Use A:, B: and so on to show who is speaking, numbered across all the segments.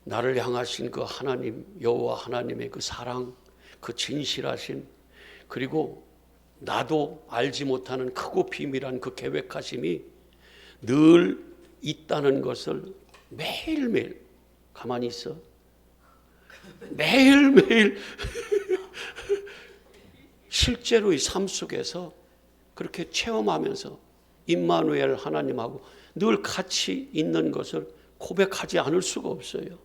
A: 나를 향하신 그 하나님, 여호와 하나님의 그 사랑, 그 진실하심, 그리고 나도 알지 못하는 크고 비밀한 그 계획하심이 늘 있다는 것을 매일매일 가만히 있어. 매일매일 실제로 이 삶 속에서 그렇게 체험하면서 임마누엘 하나님하고 늘 같이 있는 것을 고백하지 않을 수가 없어요.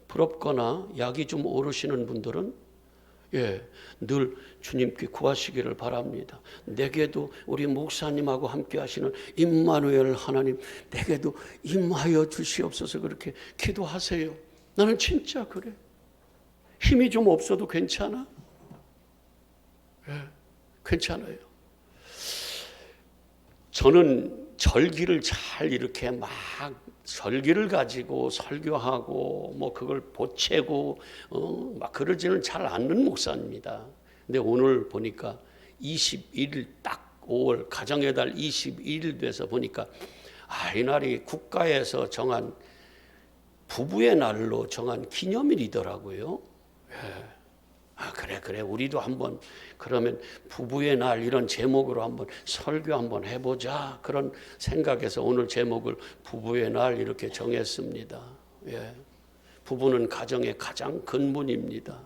A: 부럽거나 약이 좀 오르시는 분들은 늘 주님께 구하시기를 바랍니다. 내게도 우리 목사님하고 함께 하시는 임마누엘 하나님, 내게도 임하여 주시옵소서 그렇게 기도하세요. 나는 진짜 그래. 힘이 좀 없어도 괜찮아. 괜찮아요. 저는 절기를 잘 이렇게 막 절기를 가지고 설교하고 뭐 그걸 보채고 막 그러지는 잘 않는 목사입니다. 근데 오늘 보니까 21일 딱 5월 가정의 달 21일 돼서 보니까 이날이 국가에서 정한 부부의 날로 정한 기념일이더라고요. 그래 우리도 한번 그러면 부부의 날 이런 제목으로 한번 설교 한번 해보자 그런 생각에서 오늘 제목을 부부의 날 이렇게 정했습니다. 부부는 가정의 가장 근본입니다.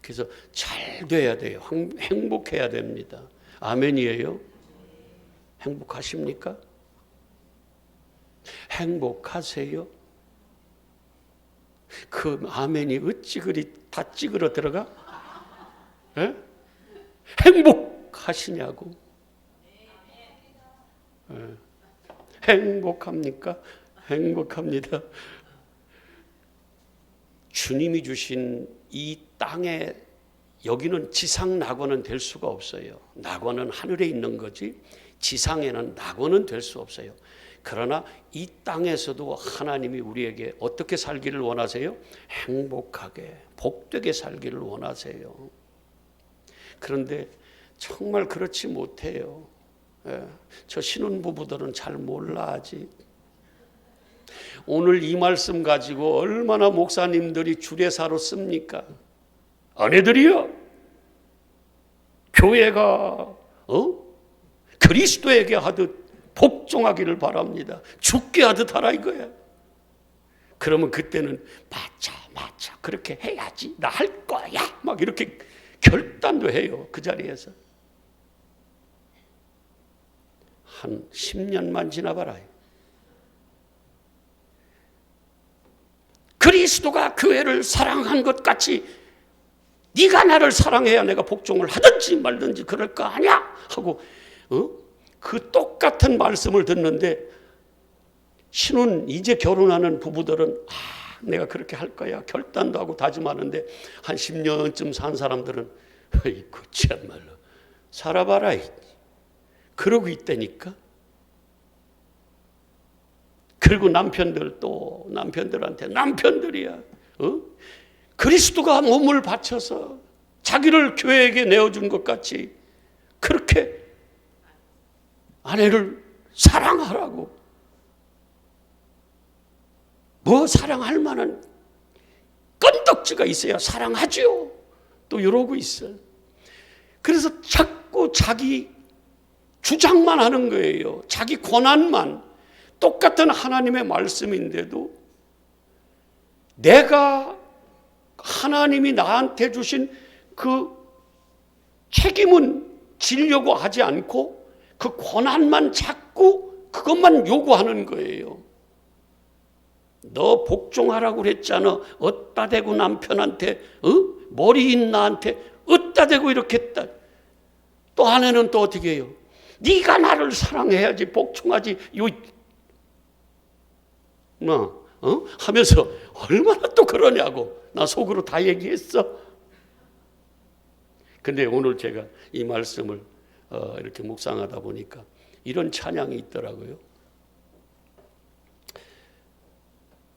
A: 그래서 잘 돼야 돼요. 행복해야 됩니다. 아멘이에요? 행복하십니까? 행복하세요? 그 아멘이 어찌 그리 다 찌그러 들어가? 행복하시냐고? 행복합니까? 행복합니다. 주님이 주신 이 땅에 여기는 지상 낙원은 될 수가 없어요. 낙원은 하늘에 있는 거지 지상에는 낙원은 될 수 없어요. 그러나 이 땅에서도 하나님이 우리에게 어떻게 살기를 원하세요? 행복하게 복되게 살기를 원하세요. 그런데 정말 그렇지 못해요. 저 신혼부부들은 잘 몰라 아직. 오늘 이 말씀 가지고 얼마나 목사님들이 주례사로 씁니까? 아내들이요, 교회가 그리스도에게 하듯 복종하기를 바랍니다. 죽게 하듯 하라 이거야. 그러면 그때는 맞아 그렇게 해야지 나 할 거야 막 이렇게 결단도 해요. 그 자리에서 한 10년만 지나봐라. 그리스도가 교회를 사랑한 것 같이 네가 나를 사랑해야 내가 복종을 하든지 말든지 그럴 거 아니야 하고 그 똑같은 말씀을 듣는데 신혼 이제 결혼하는 부부들은 내가 그렇게 할 거야 결단도 하고 다짐하는데 한 10년쯤 산 사람들은 이거 참말로 살아봐라 그러고 있다니까. 그리고 남편들도 남편들한테 남편들이야 그리스도가 몸을 바쳐서 자기를 교회에게 내어준 것 같이 그렇게 아내를 사랑하라고. 뭐 사랑할 만한 건덕지가 있어야 사랑하죠. 또 이러고 있어. 그래서 자꾸 자기 주장만 하는 거예요. 자기 권한만. 똑같은 하나님의 말씀인데도 내가 하나님이 나한테 주신 그 책임은 지려고 하지 않고 그 권한만 자꾸 그것만 요구하는 거예요. 너 복종하라고 그랬잖아. 어따 대고 남편한테 머리인 나한테 어따 대고 이렇게 했다. 또 아내는 또 어떻게 해요? 네가 나를 사랑해야지 복종하지 하면서 얼마나 또 그러냐고 나 속으로 다 얘기했어. 근데 오늘 제가 이 말씀을 이렇게 묵상하다 보니까 이런 찬양이 있더라고요.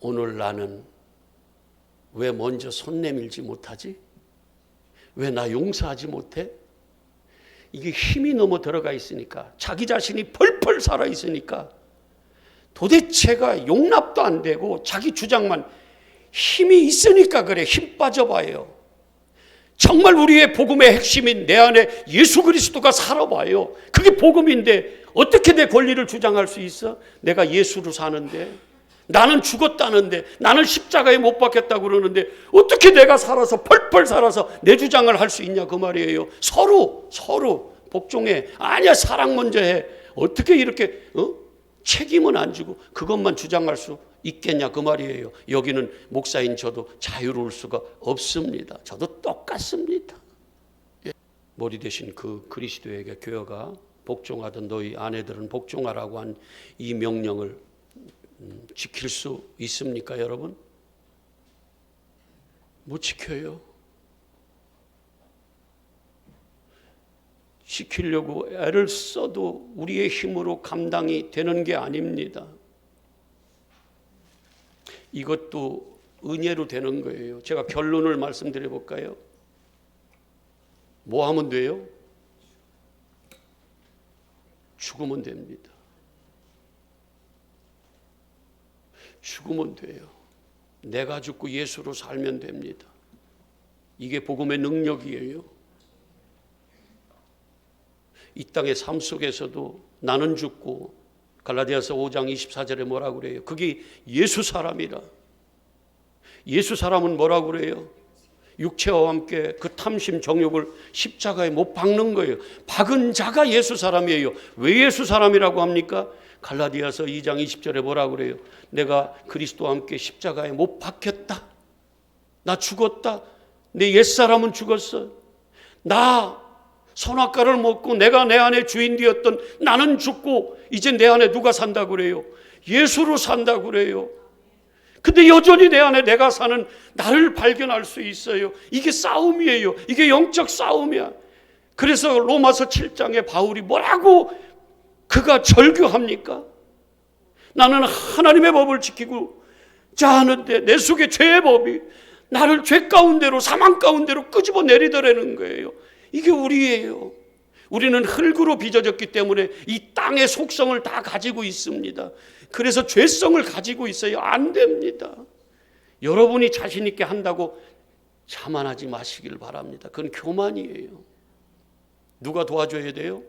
A: 오늘 나는 왜 먼저 손 내밀지 못하지? 왜 나 용서하지 못해? 이게 힘이 너무 들어가 있으니까 자기 자신이 펄펄 살아 있으니까 도대체가 용납도 안 되고 자기 주장만 힘이 있으니까 그래. 힘 빠져봐요. 정말 우리의 복음의 핵심인 내 안에 예수 그리스도가 살아봐요. 그게 복음인데 어떻게 내 권리를 주장할 수 있어? 내가 예수로 사는데, 나는 죽었다는데, 나는 십자가에 못 박혔다고 그러는데 어떻게 내가 살아서 펄펄 살아서 내 주장을 할 수 있냐 그 말이에요. 서로 복종해. 아니야, 사랑 먼저 해. 어떻게 이렇게 책임은 안 지고 그것만 주장할 수 있겠냐 그 말이에요. 여기는 목사인 저도 자유로울 수가 없습니다. 저도 똑같습니다. 머리 대신 그 그리스도에게 교회가 복종하던 너희 아내들은 복종하라고 한 이 명령을 지킬 수 있습니까, 여러분? 못 지켜요. 지키려고 애를 써도 우리의 힘으로 감당이 되는 게 아닙니다. 이것도 은혜로 되는 거예요. 제가 결론을 말씀드려 볼까요? 뭐 하면 돼요? 죽으면 됩니다. 죽으면 돼요. 내가 죽고 예수로 살면 됩니다. 이게 복음의 능력이에요. 이 땅의 삶 속에서도 나는 죽고, 갈라디아서 5장 24절에 뭐라고 그래요? 그게 예수 사람이라. 예수 사람은 뭐라고 그래요? 육체와 함께 그 탐심 정욕을 십자가에 못 박는 거예요. 박은 자가 예수 사람이에요. 왜 예수 사람이라고 합니까? 갈라디아서 2장 20절에 뭐라고 그래요? 내가 그리스도와 함께 십자가에 못 박혔다. 나 죽었다. 내 옛사람은 죽었어. 나 선악과를 먹고 내가 내 안에 주인 되었던 나는 죽고 이제 내 안에 누가 산다고 그래요? 예수로 산다고 그래요. 근데 여전히 내 안에 내가 사는 나를 발견할 수 있어요. 이게 싸움이에요. 이게 영적 싸움이야. 그래서 로마서 7장에 바울이 뭐라고 그가 절규합니까? 나는 하나님의 법을 지키고자 하는데 내 속에 죄의 법이 나를 죄 가운데로, 사망 가운데로 끄집어 내리더라는 거예요. 이게 우리예요. 우리는 흙으로 빚어졌기 때문에 이 땅의 속성을 다 가지고 있습니다. 그래서 죄성을 가지고 있어요. 안 됩니다. 여러분이 자신 있게 한다고 자만하지 마시길 바랍니다. 그건 교만이에요. 누가 도와줘야 돼요?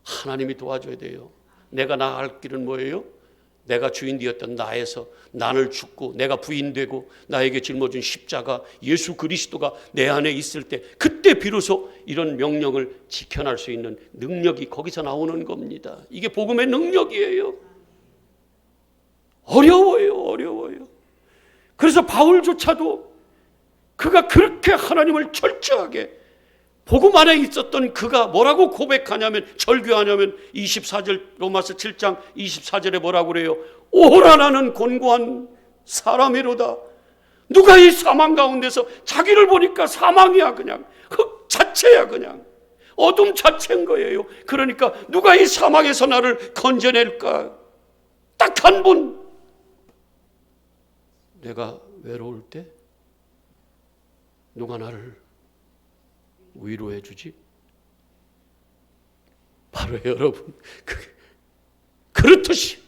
A: 하나님이 도와줘야 돼요. 내가 나아갈 길은 뭐예요? 내가 주인 되었던 나에서 나를 죽고 내가 부인되고 나에게 짊어진 십자가 예수 그리스도가 내 안에 있을 때, 그때 비로소 이런 명령을 지켜낼 수 있는 능력이 거기서 나오는 겁니다. 이게 복음의 능력이에요. 어려워요. 그래서 바울조차도 그가 그렇게 하나님을 철저하게 복음 안에 있었던 그가 뭐라고 고백하냐면, 절규하냐면 24절 로마서 7장 24절에 뭐라고 그래요? 오호라 나는 곤고한 사람이로다. 누가 이 사망 가운데서, 자기를 보니까 사망이야. 그냥 흙 자체야. 그냥 어둠 자체인 거예요. 그러니까 누가 이 사망에서 나를 건져낼까? 딱 한 분. 내가 외로울 때 누가 나를 위로해 주지? 바로 여러분, 그렇듯이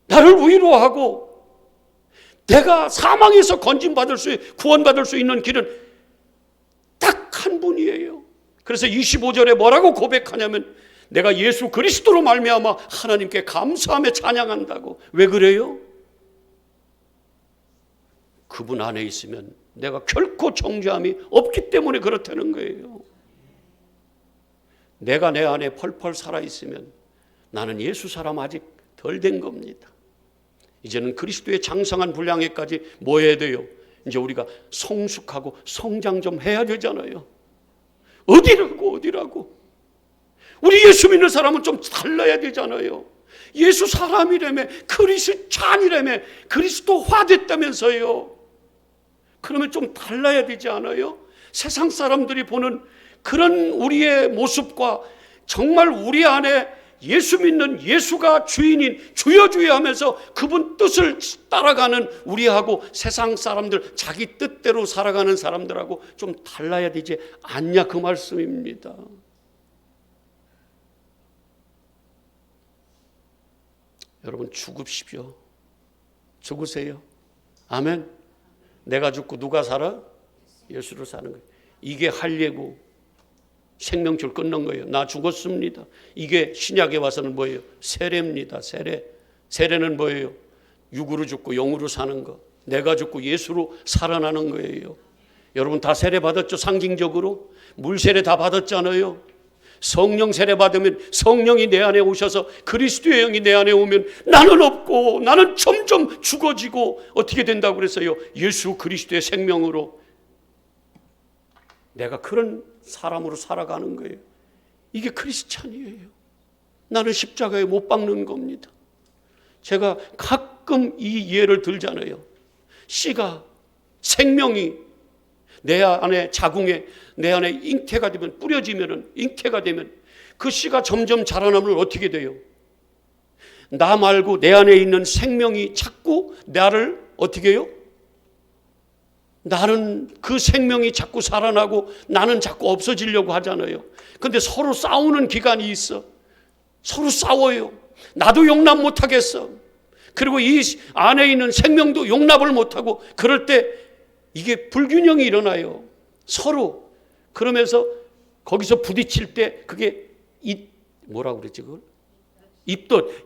A: 나를 위로하고 내가 사망에서 구원받을 수 있는 길은 딱 한 분이에요. 그래서 25절에 뭐라고 고백하냐면, 내가 예수 그리스도로 말미암아 하나님께 감사하며 찬양한다고. 왜 그래요? 그분 안에 있으면 내가 결코 정죄함이 없기 때문에 그렇다는 거예요. 내가 내 안에 펄펄 살아있으면 나는 예수 사람 아직 덜 된 겁니다. 이제는 그리스도의 장성한 분량에까지 뭐 해야 돼요? 이제 우리가 성숙하고 성장 좀 해야 되잖아요. 어디라고? 우리 예수 믿는 사람은 좀 달라야 되잖아요. 예수 사람이라며, 그리스찬이라며, 그리스도화 됐다면서요. 그러면 좀 달라야 되지 않아요? 세상 사람들이 보는 그런 우리의 모습과 정말 우리 안에 예수 믿는, 예수가 주인인 주여 하면서 그분 뜻을 따라가는 우리하고 세상 사람들, 자기 뜻대로 살아가는 사람들하고 좀 달라야 되지 않냐 그 말씀입니다. 여러분 죽으십시오. 죽으세요. 아멘. 내가 죽고 누가 살아? 예수로 사는 거예요. 이게 할례고 생명줄 끊는 거예요. 나 죽었습니다. 이게 신약에 와서는 뭐예요? 세례입니다. 세례. 세례는 뭐예요? 육으로 죽고 영으로 사는 거. 내가 죽고 예수로 살아나는 거예요. 여러분 다 세례 받았죠? 상징적으로 물 세례 다 받았잖아요. 성령 세례 받으면 성령이 내 안에 오셔서 그리스도의 영이 내 안에 오면 나는 없고 나는 점점 죽어지고 어떻게 된다고 그랬어요? 예수 그리스도의 생명으로 내가 그런 사람으로 살아가는 거예요. 이게 크리스찬이에요. 나는 십자가에 못 박는 겁니다. 제가 가끔 이 예를 들잖아요. 씨가 생명이 내 안에 자궁에 내 안에 잉태가 되면 뿌려지면은 잉태가 되면 그 씨가 점점 자라나면 어떻게 돼요? 나 말고 내 안에 있는 생명이 자꾸 나를 어떻게 해요? 나는 그 생명이 자꾸 살아나고 나는 자꾸 없어지려고 하잖아요. 근데 서로 싸우는 기간이 있어. 서로 싸워요. 나도 용납 못하겠어. 그리고 이 안에 있는 생명도 용납을 못하고 그럴 때 이게 불균형이 일어나요. 서로. 그러면서 거기서 부딪힐 때 그게 뭐라고 그랬지 그걸?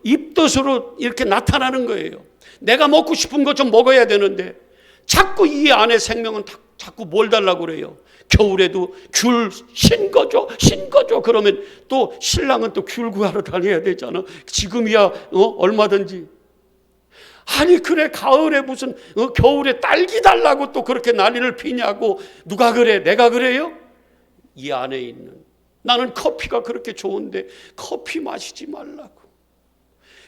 A: 입덧으로 이렇게 나타나는 거예요. 내가 먹고 싶은 것 좀 먹어야 되는데 자꾸 이 안에 생명은 자꾸 뭘 달라고 그래요. 겨울에도 귤 신거죠. 그러면 또 신랑은 또 귤 구하러 다녀야 되잖아. 지금이야 얼마든지. 아니 그래 가을에 무슨 겨울에 딸기 달라고 또 그렇게 난리를 피냐고. 누가 그래? 내가 그래요? 이 안에 있는 나는 커피가 그렇게 좋은데 커피 마시지 말라고.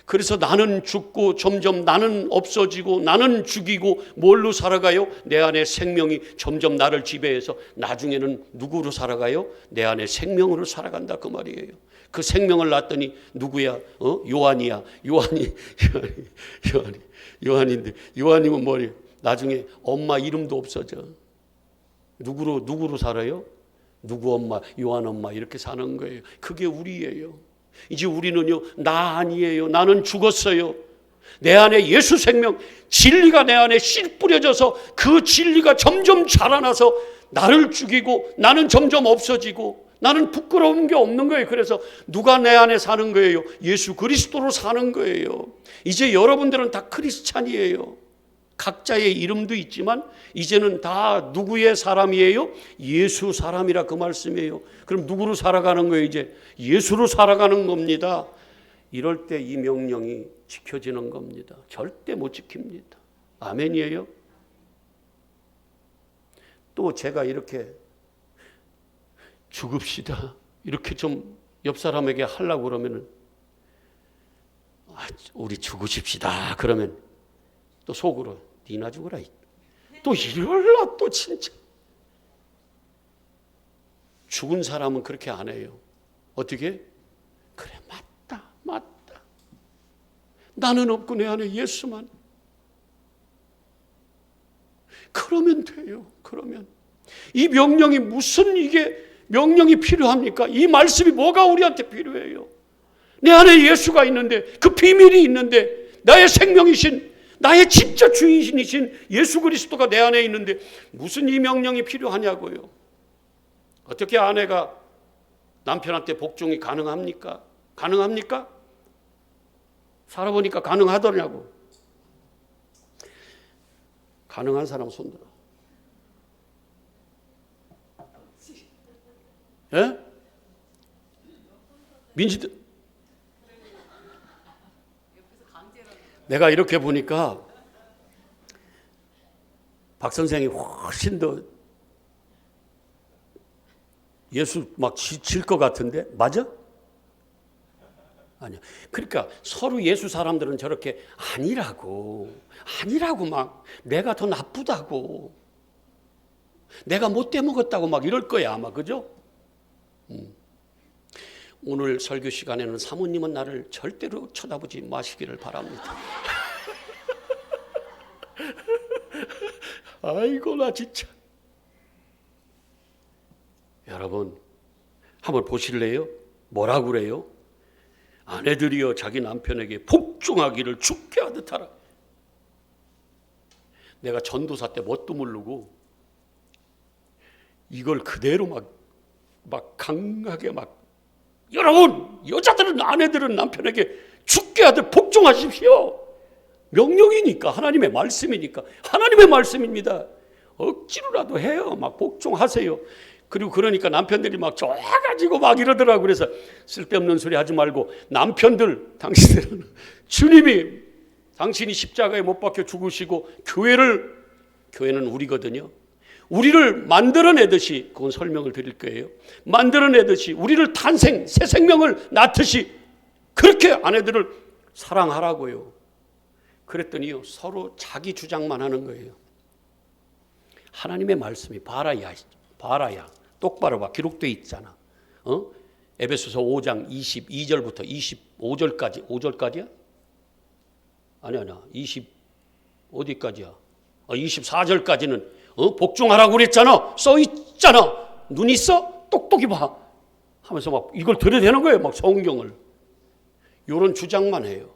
A: 그래서 나는 죽고 점점 나는 없어지고 나는 죽이고 뭘로 살아가요? 내 안에 생명이 점점 나를 지배해서 나중에는 누구로 살아가요? 내 안에 생명으로 살아간다 그 말이에요. 그 생명을 낳았더니 누구야? 요한이야. 요한인데 요한이면 뭐예요? 나중에 엄마 이름도 없어져. 누구로 살아요? 누구 엄마, 요한 엄마 이렇게 사는 거예요. 그게 우리예요. 이제 우리는요, 나 아니에요. 나는 죽었어요. 내 안에 예수 생명, 진리가 내 안에 씨 뿌려져서 그 진리가 점점 자라나서 나를 죽이고 나는 점점 없어지고 나는 부끄러운 게 없는 거예요. 그래서 누가 내 안에 사는 거예요? 예수 그리스도로 사는 거예요. 이제 여러분들은 다 크리스찬이에요. 각자의 이름도 있지만 이제는 다 누구의 사람이에요? 예수 사람이라 그 말씀이에요. 그럼 누구로 살아가는 거예요? 이제 예수로 살아가는 겁니다. 이럴 때 이 명령이 지켜지는 겁니다. 절대 못 지킵니다. 아멘이에요? 또 제가 이렇게 죽읍시다 이렇게 좀 옆 사람에게 하려고 그러면 우리 죽으십시다 그러면 또 속으로 니나 죽어라 또 이럴라 또 진짜. 죽은 사람은 그렇게 안 해요. 어떻게? 그래 맞다 나는 없고 내 안에 예수만. 그러면 돼요. 그러면 이 명령이 무슨 이게 명령이 필요합니까? 이 말씀이 뭐가 우리한테 필요해요? 내 안에 예수가 있는데 그 비밀이 있는데 나의 생명이신 나의 진짜 주인이신 예수 그리스도가 내 안에 있는데 무슨 이 명령이 필요하냐고요. 어떻게 아내가 남편한테 복종이 가능합니까? 가능합니까? 살아보니까 가능하더냐고. 가능한 사람 손들어. 예? 민지들 내가 이렇게 보니까 박 선생이 훨씬 더 예수 막 지칠 것 같은데 맞아? 아니야. 그러니까 서로 예수 사람들은 저렇게 아니라고 막 내가 더 나쁘다고 내가 못돼 먹었다고 막 이럴 거야 아마. 그죠? 오늘 설교 시간에는 사모님은 나를 절대로 쳐다보지 마시기를 바랍니다. 아이고 나 진짜. 여러분 한번 보실래요? 뭐라고 그래요? 아내들이여 자기 남편에게 복종하기를 죽게 하듯 하라. 내가 전도사 때 뭣도 모르고 이걸 그대로 막 강하게 여러분 여자들은 아내들은 남편에게 죽게 하듯 복종하십시오. 명령이니까, 하나님의 말씀이니까, 하나님의 말씀입니다. 억지로라도 해요. 막 복종하세요. 그리고 그러니까 남편들이 막 좋아가지고 막 이러더라고. 그래서 쓸데없는 소리 하지 말고, 남편들 당신들은 주님이 당신이 십자가에 못 박혀 죽으시고 교회는 우리거든요. 우리를 만들어내듯이, 그건 설명을 드릴 거예요. 만들어내듯이 우리를 새 생명을 낳듯이 그렇게 아내들을 사랑하라고요. 그랬더니요, 서로 자기 주장만 하는 거예요. 하나님의 말씀이 봐라야 똑바로 봐. 기록되어 있잖아. 에베소서 5장 22절부터 25절까지. 5절까지야? 아니야. 24절까지는 복종하라고 그랬잖아. 써 있잖아. 눈 있어? 똑똑히 봐. 하면서 막 이걸 들여대는 거예요. 막 성경을. 이런 주장만 해요.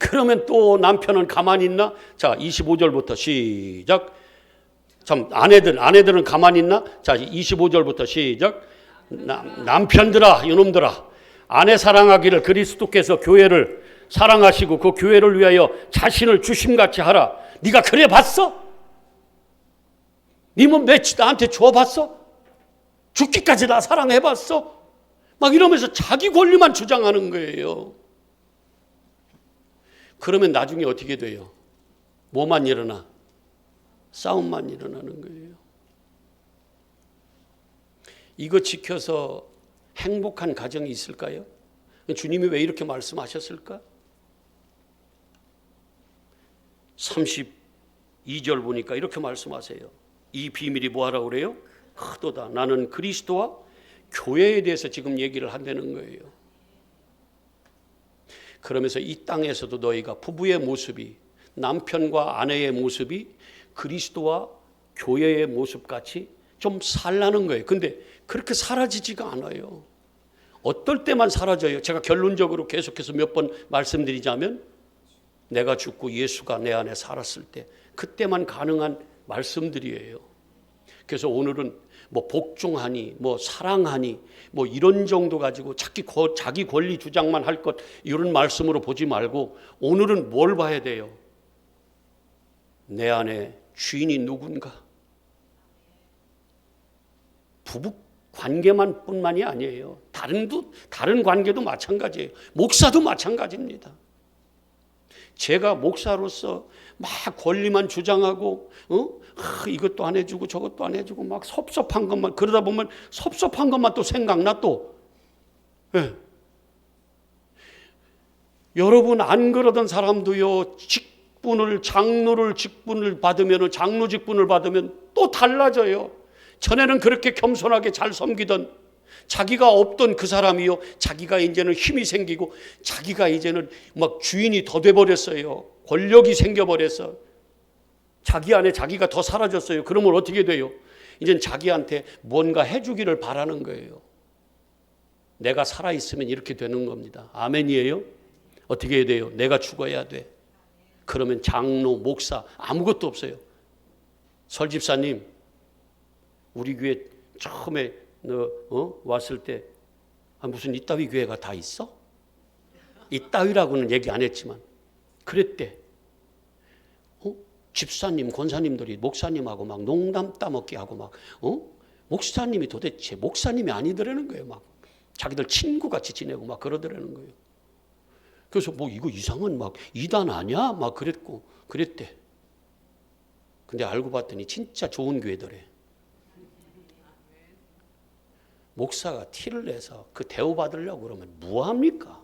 A: 그러면 또 남편은 가만히 있나? 자, 25절부터 시작. 참, 아내들은 가만히 있나? 자, 25절부터 시작. 남편들아, 이놈들아, 아내 사랑하기를 그리스도께서 교회를 사랑하시고 그 교회를 위하여 자신을 주심같이 하라. 네가 그래 봤어? 네 몸 나한테 줘봤어? 죽기까지 나 사랑해봤어? 막 이러면서 자기 권리만 주장하는 거예요. 그러면 나중에 어떻게 돼요? 뭐만 일어나? 싸움만 일어나는 거예요. 이거 지켜서 행복한 가정이 있을까요? 주님이 왜 이렇게 말씀하셨을까? 32절 보니까 이렇게 말씀하세요. 이 비밀이 뭐하라고 그래요? 크도다. 나는 그리스도와 교회에 대해서 지금 얘기를 한다는 거예요. 그러면서 이 땅에서도 너희가 부부의 모습이, 남편과 아내의 모습이 그리스도와 교회의 모습같이 좀 살라는 거예요. 근데 그렇게 사라지지가 않아요. 어떨 때만 사라져요. 제가 결론적으로 계속해서 몇 번 말씀드리자면, 내가 죽고 예수가 내 안에 살았을 때, 그때만 가능한 말씀들이에요. 그래서 오늘은 뭐 복종하니, 뭐 사랑하니, 뭐 이런 정도 가지고 자기 권리 주장만 할 것, 이런 말씀으로 보지 말고, 오늘은 뭘 봐야 돼요? 내 안에 주인이 누군가? 부부 관계만 뿐만이 아니에요. 다른 관계도 마찬가지예요. 목사도 마찬가지입니다. 제가 목사로서 막 권리만 주장하고 이것도 안 해주고 저것도 안 해주고 막 섭섭한 것만, 그러다 보면 섭섭한 것만 또 생각나 또. 네. 여러분 안 그러던 사람도요, 장로 직분을 받으면 또 달라져요. 전에는 그렇게 겸손하게 잘 섬기던, 자기가 없던 그 사람이요, 자기가 이제는 힘이 생기고 자기가 이제는 막 주인이 더 돼버렸어요. 권력이 생겨버렸어. 자기 안에 자기가 더 사라졌어요. 그러면 어떻게 돼요? 이젠 자기한테 뭔가 해주기를 바라는 거예요. 내가 살아있으면 이렇게 되는 겁니다. 아멘이에요? 어떻게 해야 돼요? 내가 죽어야 돼. 그러면 장로, 목사 아무것도 없어요. 설집사님, 우리 교회 처음에 왔을 때 무슨 이따위 교회가 다 있어? 이따위라고는 얘기 안 했지만 그랬대. 집사님, 권사님들이 목사님하고 막 농담 따먹기 하고 막 목사님이 도대체 목사님이 아니더라는 거예요. 막 자기들 친구같이 지내고 막 그러더라는 거예요. 그래서 뭐 이거 이상한 막 이단 아니야? 막 그랬대. 근데 알고 봤더니 진짜 좋은 교회더래. 목사가 티를 내서 그 대우받으려고 그러면 뭐합니까?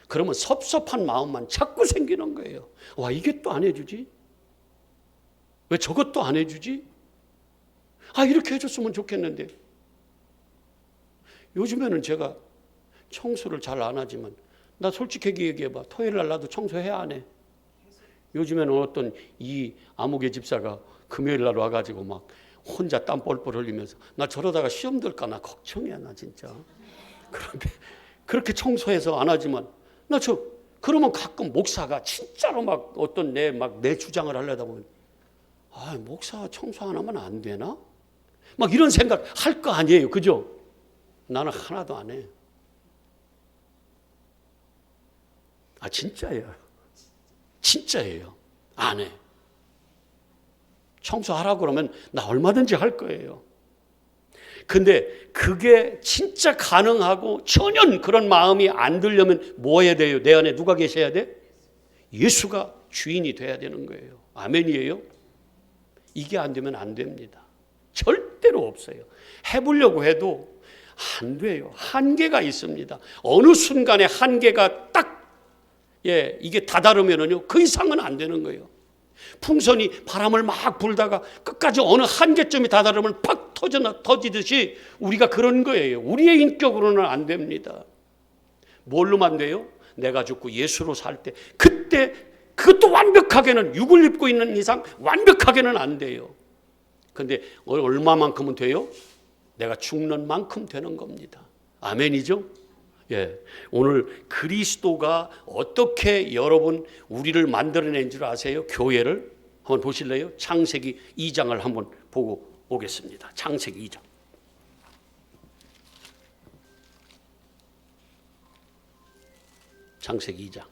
A: 그러면 섭섭한 마음만 자꾸 생기는 거예요. 와, 이게 또 안 해주지? 왜 저것도 안 해주지? 이렇게 해줬으면 좋겠는데. 요즘에는 제가 청소를 잘 안 하지만, 나 솔직하게 얘기해봐. 토요일 날 나도 청소해야 안 해. 요즘에는 어떤 이 아무개 집사가 금요일 날 와가지고 막 혼자 땀 뻘뻘 흘리면서, 나 저러다가 시험 들까 나 걱정이야, 나 진짜. 그렇게 청소해서 안 하지만 그러면 가끔 목사가 진짜로 막 어떤 내 주장을 하려다 보면 목사 청소 안 하면 안 되나? 막 이런 생각 할 거 아니에요. 그죠? 나는 하나도 안 해. 진짜예요. 진짜예요. 안 해. 청소하라고 그러면 나 얼마든지 할 거예요. 근데 그게 진짜 가능하고 전혀 그런 마음이 안 들려면 뭐 해야 돼요? 내 안에 누가 계셔야 돼? 예수가 주인이 돼야 되는 거예요. 아멘이에요? 이게 안 되면 안 됩니다. 절대로 없어요. 해보려고 해도 안 돼요. 한계가 있습니다. 어느 순간에 한계가 이게 다다르면은요, 그 이상은 안 되는 거예요. 풍선이 바람을 막 불다가 끝까지 어느 한계점이 다다르면 팍 터지듯이 우리가 그런 거예요. 우리의 인격으로는 안 됩니다. 뭘로만 돼요? 내가 죽고 예수로 살 때, 그때 그것도 완벽하게는, 육을 입고 있는 이상 완벽하게는 안 돼요. 근데 얼마만큼은 돼요? 내가 죽는 만큼 되는 겁니다. 아멘이죠? 오늘 그리스도가 어떻게 여러분 우리를 만들어낸 줄 아세요? 교회를 한번 보실래요? 창세기 2장을 한번 보고 오겠습니다. 창세기 2장. 창세기 2장.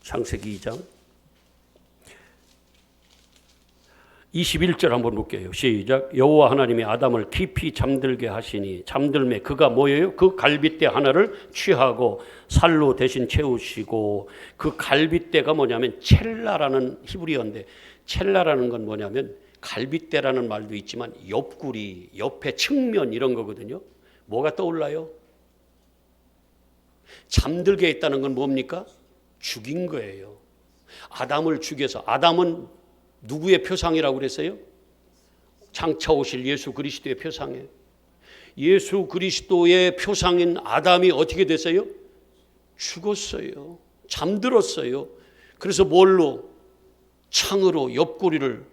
A: 창세기 2장 21절 한번 볼게요. 시작. 여호와 하나님이 아담을 깊이 잠들게 하시니 잠들매 그가 뭐예요? 그 갈빗대 하나를 취하고 살로 대신 채우시고, 그 갈빗대가 뭐냐면 첼라라는 히브리어인데, 첼라라는 건 뭐냐면 갈빗대라는 말도 있지만 옆구리, 옆에 측면 이런 거거든요. 뭐가 떠올라요? 잠들게 했다는 건 뭡니까? 죽인 거예요. 아담을 죽여서, 아담은 누구의 표상이라고 그랬어요? 장차 오실 예수 그리스도의 표상이에요. 예수 그리스도의 표상인 아담이 어떻게 됐어요? 죽었어요. 잠들었어요. 그래서 뭘로? 창으로 옆구리를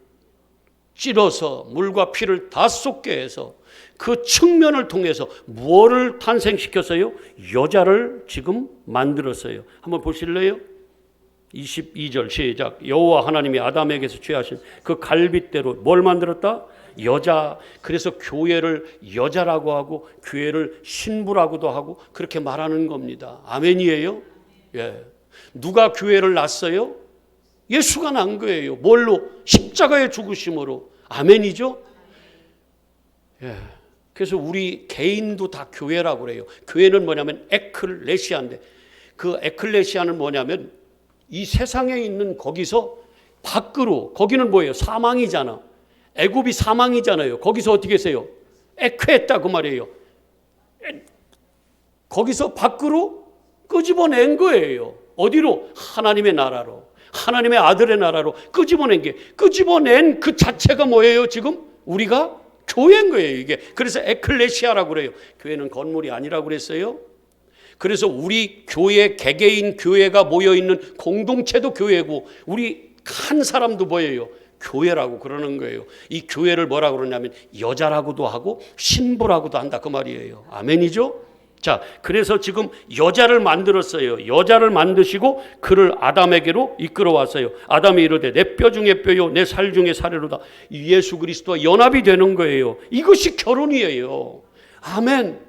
A: 찔러서 물과 피를 다 쏟게 해서 그 측면을 통해서 무엇을 탄생시켰어요? 여자를 지금 만들었어요. 한번 보실래요? 22절 시작. 여호와 하나님이 아담에게서 취하신 그 갈빗대로 뭘 만들었다? 여자. 그래서 교회를 여자라고 하고 교회를 신부라고도 하고 그렇게 말하는 겁니다. 아멘이에요? 누가 교회를 낳았어요? 예수가 난 거예요. 뭘로? 십자가의 죽으심으로. 아멘이죠? 그래서 우리 개인도 다 교회라고 그래요. 교회는 뭐냐면 에클레시아인데, 그 에클레시아는 뭐냐면 이 세상에 있는 거기서 밖으로, 거기는 뭐예요? 사망이잖아. 애굽이 사망이잖아요. 거기서 어떻게 했어요? 에크했다 그 말이에요. 거기서 밖으로 끄집어낸 거예요. 어디로? 하나님의 나라로, 하나님의 아들의 나라로 끄집어낸 게, 끄집어낸 그 자체가 뭐예요? 지금 우리가 교회인 거예요, 이게. 그래서 에클레시아라고 그래요. 교회는 건물이 아니라고 그랬어요. 그래서 우리 교회, 개개인 교회가 모여있는 공동체도 교회고, 우리 한 사람도 뭐예요? 교회라고 그러는 거예요. 이 교회를 뭐라고 그러냐면 여자라고도 하고 신부라고도 한다 그 말이에요. 아멘이죠? 자, 그래서 지금 여자를 만들었어요. 여자를 만드시고 그를 아담에게로 이끌어왔어요. 아담이 이르되 내 뼈 중에 뼈요 내 살 중에 살이로다. 예수 그리스도와 연합이 되는 거예요. 이것이 결혼이에요. 아멘.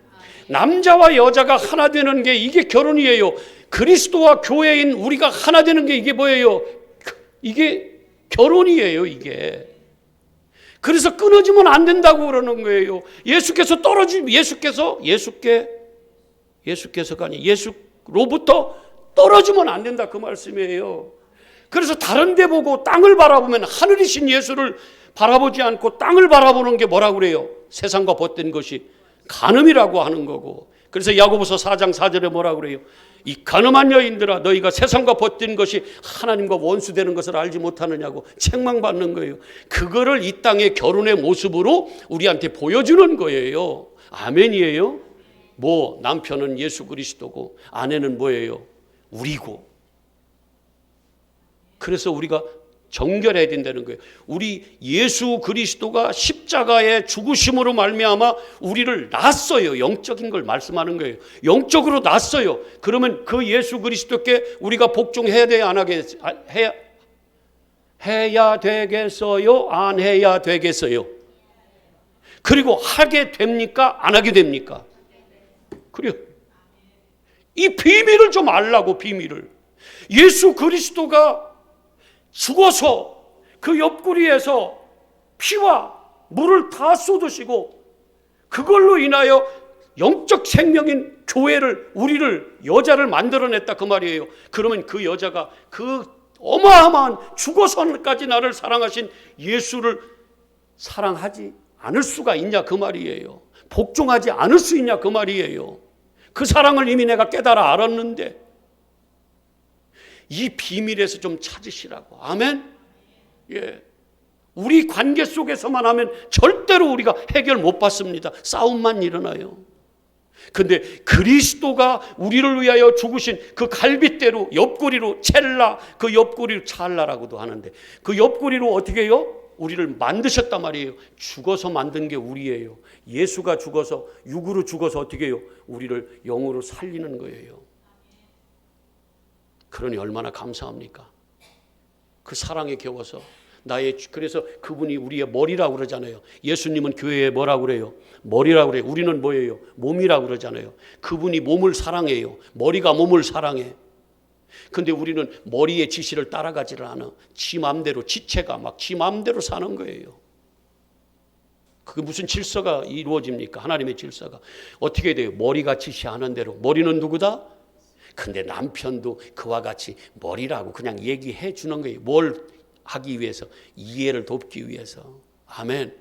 A: 남자와 여자가 하나 되는 게 이게 결혼이에요. 그리스도와 교회인 우리가 하나 되는 게 이게 뭐예요? 이게 결혼이에요, 이게. 그래서 끊어지면 안 된다고 그러는 거예요. 예수께서 예수께서가 아니 예수로부터 떨어지면 안 된다 그 말씀이에요. 그래서 다른 데 보고 땅을 바라보면 하늘이신 예수를 바라보지 않고 땅을 바라보는 게 뭐라고 그래요? 세상과 벗된 것이 간음이라고 하는 거고. 그래서 야고보서 4장 4절에 뭐라고 그래요? 이 간음한 여인들아 너희가 세상과 벗된 것이 하나님과 원수되는 것을 알지 못하느냐고 책망받는 거예요. 그거를 이 땅의 결혼의 모습으로 우리한테 보여주는 거예요. 아멘이에요? 뭐 남편은 예수 그리스도고 아내는 뭐예요? 우리고. 그래서 우리가 정결해야 된다는 거예요. 우리 예수 그리스도가 십자가의 죽으심으로 말미암아 우리를 낳았어요. 영적인 걸 말씀하는 거예요. 영적으로 낳았어요. 그러면 그 예수 그리스도께 우리가 복종해야 돼야 안 하겠 해야 되겠어요? 안 해야 되겠어요? 그리고 하게 됩니까? 안 하게 됩니까? 그래요. 이 비밀을 좀 알라고. 비밀을. 예수 그리스도가 죽어서 그 옆구리에서 피와 물을 다 쏟으시고 그걸로 인하여 영적 생명인 교회를, 우리를, 여자를 만들어냈다 그 말이에요. 그러면 그 여자가 그 어마어마한 죽어서까지 나를 사랑하신 예수를 사랑하지 않을 수가 있냐 그 말이에요. 복종하지 않을 수 있냐 그 말이에요. 그 사랑을 이미 내가 깨달아 알았는데 이 비밀에서 좀 찾으시라고. 아멘. 예. 우리 관계 속에서만 하면 절대로 우리가 해결 못 받습니다. 싸움만 일어나요. 근데 그리스도가 우리를 위하여 죽으신 그 갈빗대로 옆구리로 첼라, 그 옆구리로 찰라라고도 하는데 그 옆구리로 어떻게 해요? 우리를 만드셨단 말이에요. 죽어서 만든 게 우리예요. 예수가 죽어서, 육으로 죽어서 어떻게 해요? 우리를 영으로 살리는 거예요. 그러니 얼마나 감사합니까? 그 사랑에 겨워서 그래서 그분이 우리의 머리라고 그러잖아요. 예수님은 교회에 뭐라고 그래요? 머리라고 그래요. 우리는 뭐예요? 몸이라고 그러잖아요. 그분이 몸을 사랑해요. 머리가 몸을 사랑해. 근데 우리는 머리의 지시를 따라가지를 않아. 지 맘대로, 지체가 막 지 맘대로 사는 거예요. 그게 무슨 질서가 이루어집니까? 하나님의 질서가. 어떻게 돼요? 머리가 지시하는 대로. 머리는 누구다? 근데 남편도 그와 같이 머리라고 그냥 얘기해 주는 거예요. 뭘 하기 위해서? 이해를 돕기 위해서. 아멘.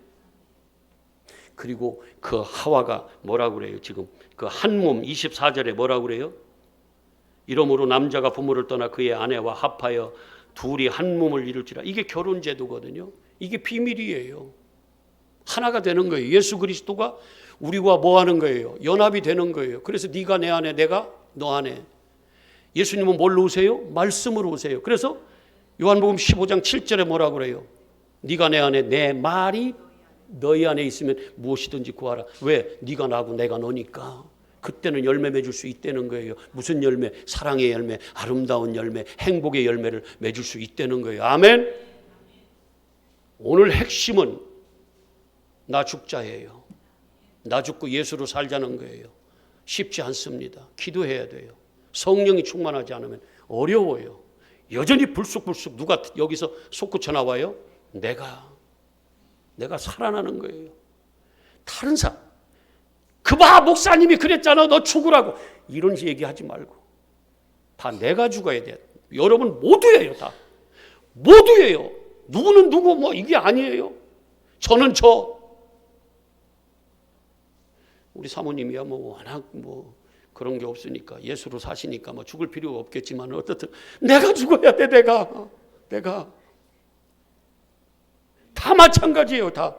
A: 그리고 그 하와가 뭐라고 그래요? 지금 그 한 몸 24절에 뭐라고 그래요? 이러므로 남자가 부모를 떠나 그의 아내와 합하여 둘이 한 몸을 이룰지라. 이게 결혼 제도거든요. 이게 비밀이에요. 하나가 되는 거예요. 예수 그리스도가 우리와 뭐 하는 거예요? 연합이 되는 거예요. 그래서 네가 내 안에, 내가 너 안에. 예수님은 뭘로 오세요? 말씀으로 오세요. 그래서 요한복음 15장 7절에 뭐라고 그래요? 네가 내 안에, 내 말이 너희 안에 있으면 무엇이든지 구하라. 왜? 네가 나고 내가 너니까. 그때는 열매 맺을 수 있다는 거예요. 무슨 열매? 사랑의 열매, 아름다운 열매, 행복의 열매를 맺을 수 있다는 거예요. 아멘. 오늘 핵심은 나 죽자예요. 나 죽고 예수로 살자는 거예요. 쉽지 않습니다. 기도해야 돼요. 성령이 충만하지 않으면 어려워요. 여전히 불쑥불쑥 누가 여기서 솟구쳐 나와요? 내가 살아나는 거예요. 다른 사람, 그봐 목사님이 그랬잖아, 너 죽으라고. 이런 얘기하지 말고 다 내가 죽어야 돼. 여러분 모두예요. 다 모두예요. 누구는 누구 뭐 이게 아니에요. 저는 저. 우리 사모님이야 뭐 워낙 뭐 그런 게 없으니까 예수로 사시니까 뭐 죽을 필요가 없겠지만 어떻든 내가 죽어야 돼. 내가 다 마찬가지예요. 다.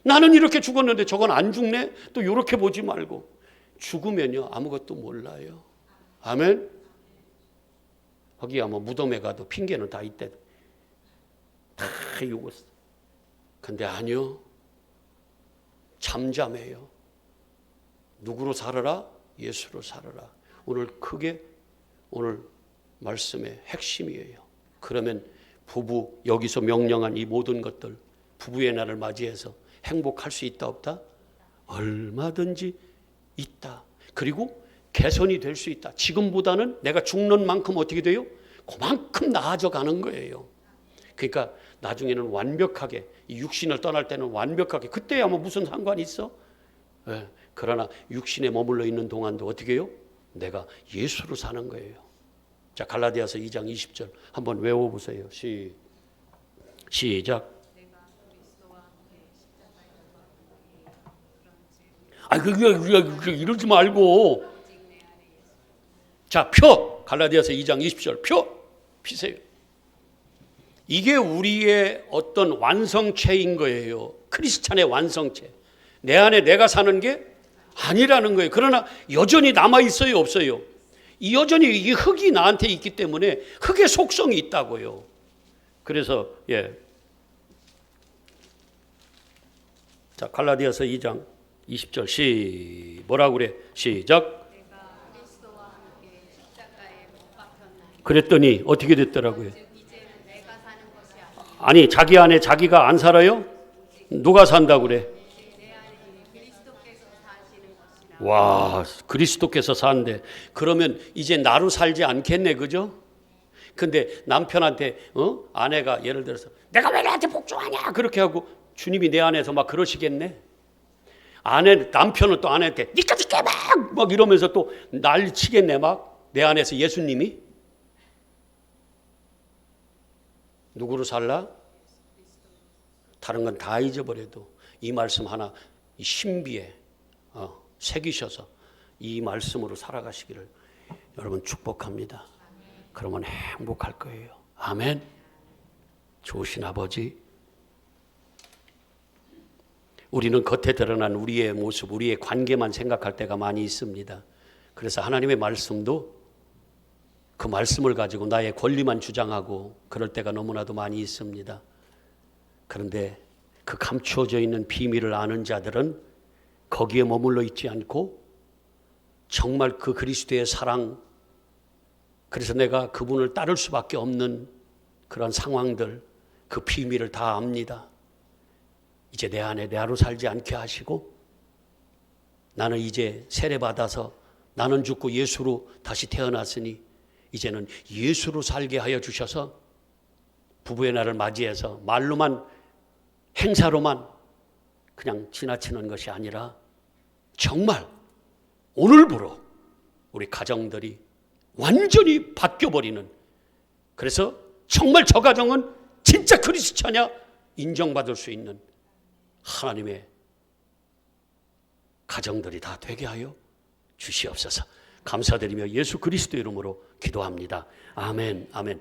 A: 나는 이렇게 죽었는데 저건 안 죽네? 또 이렇게 보지 말고 죽으면요 아무것도 몰라요. 아멘. 거기야 뭐 무덤에 가도 핑계는 다 있대. 다 죽었어. 근데 아니요. 잠잠해요. 누구로 살아라? 예수로 살아라. 오늘 크게 오늘 말씀의 핵심이에요. 그러면 부부 여기서 명령한 이 모든 것들 부부의 날을 맞이해서 행복할 수 있다 없다? 얼마든지 있다. 그리고 개선이 될 수 있다. 지금보다는 내가 죽는 만큼 어떻게 돼요? 그만큼 나아져 가는 거예요. 그러니까 나중에는 완벽하게 이 육신을 떠날 때는 완벽하게 그때야 뭐 무슨 상관이 있어? 네. 그러나 육신에 머물러 있는 동안도 어떻게 해요? 내가 예수로 사는 거예요. 자, 갈라디아서 2장 20절 한번 외워보세요. 시작. 이러지 말고. 자, 펴. 갈라디아서 2장 20절 피세요. 이게 우리의 어떤 완성체인 거예요. 크리스찬의 완성체. 내 안에 내가 사는 게 아니라는 거예요. 그러나 여전히 남아있어요, 없어요? 여전히 이 흙이 나한테 있기 때문에 흙의 속성이 있다고요. 그래서 자, 갈라디아서 2장 20절 뭐라고 그래? 시작.
B: 내가 그리스도와 함께 십자가에 못 박혔나니
A: 그랬더니 어떻게 됐더라고요?
B: 즉 이제는 내가 사는 것이 아니라
A: 아니, 자기 안에 자기가 안 살아요? 누가 산다고 그래?
B: 내 안에 그리스도께서 사시는 것이라.
A: 와, 그리스도께서 사는데 그러면 이제 나로 살지 않겠네, 그죠? 근데 남편한테 아내가 예를 들어서 내가 왜 나한테 복종하냐 그렇게 하고 주님이 내 안에서 막 그러시겠네. 남편은 또 아내한테 니까지 깨막 막 이러면서 또 난리치겠네 막 내 안에서 예수님이. 누구로 살라? 다른 건 다 잊어버려도 이 말씀 하나 이 신비에 새기셔서 이 말씀으로 살아가시기를 여러분 축복합니다. 그러면 행복할 거예요. 아멘. 좋으신 아버지, 우리는 겉에 드러난 우리의 모습, 우리의 관계만 생각할 때가 많이 있습니다. 그래서 하나님의 말씀도 그 말씀을 가지고 나의 권리만 주장하고 그럴 때가 너무나도 많이 있습니다. 그런데 그 감추어져 있는 비밀을 아는 자들은 거기에 머물러 있지 않고 정말 그 그리스도의 사랑, 그래서 내가 그분을 따를 수밖에 없는 그런 상황들, 그 비밀을 다 압니다. 이제 내 안에 나로 살지 않게 하시고 나는 이제 세례받아서 나는 죽고 예수로 다시 태어났으니 이제는 예수로 살게 하여 주셔서 부부의 날을 맞이해서 말로만 행사로만 그냥 지나치는 것이 아니라 정말 오늘부로 우리 가정들이 완전히 바뀌어버리는, 그래서 정말 저 가정은 진짜 크리스찬이야 인정받을 수 있는 하나님의 가정들이 다 되게 하여 주시옵소서. 감사드리며 예수 그리스도 이름으로 기도합니다. 아멘, 아멘.